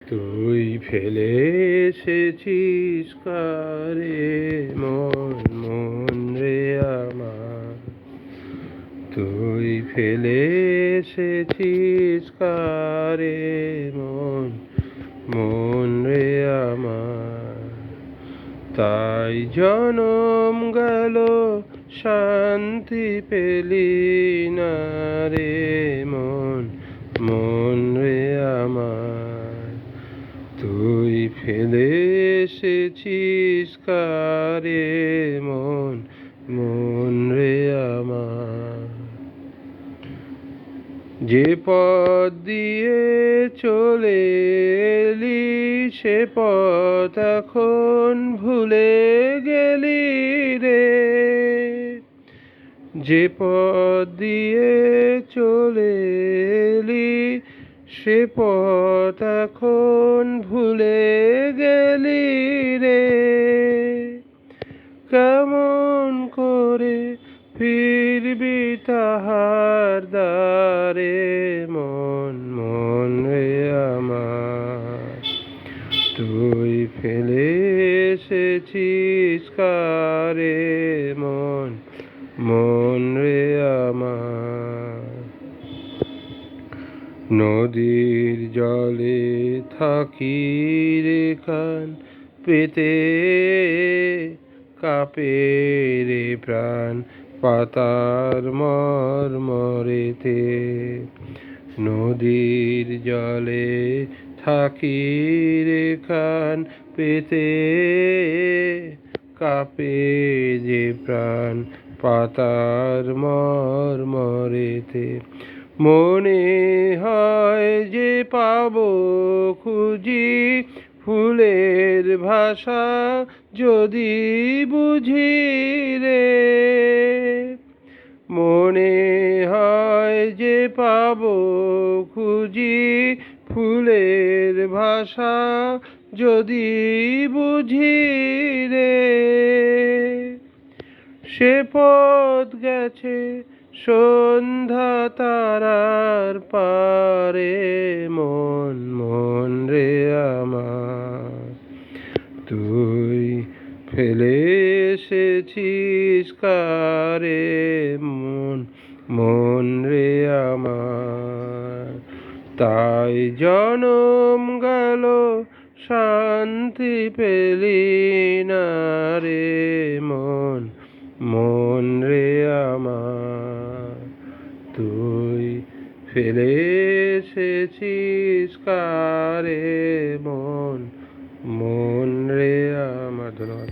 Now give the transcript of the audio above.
তুই ফেলে এসেছিস কারে মন মন রে আমার, তুই ফেলে এসেছিস কারে মন মন রে আমার। তাই জনম গেল শান্তি পেলি না রে মন মন রে আমার। তুই ফেলে এসেছিস কারে মন মন রে আমার। যে পথ দিয়ে চলে এলি সে পথ এখন ভুলে গেলি রে। যে পথ দিয়ে চলে এলি সে পথ এখন ভুলে গেলি রে। কেমন করে ফিরবি তাহার দ্বারে মন মন রে আমার। তুই ফেলে এসেছিস কারে মন মন রে আমার। নদীর জলে থাকি রে কান পেতে কাঁপে রে প্রাণ পাতার মরমরেতে। নদীর জলে থাকি রে কান পেতে কাঁপে যে প্রাণ পাতার মরমরেতে। মনে হয় যে পাবো খুঁজি ফুলের ভাষা যদি বুঝি রে। মনে হয় যে পাবো খুঁজি ফুলের ভাষা যদি বুঝি রে। সে পথ গেছে সন্ধ্যা তারার পারে মন মন রে আমার। তুই ফেলে এসেছিস কারে মন মন রে আমার। তাই জনম গেল শান্তি পেলি না রে মন মন রে আমার। তুই ফেলে এসেছিস কারে মন মন রে আমার। ধন্যবাদ।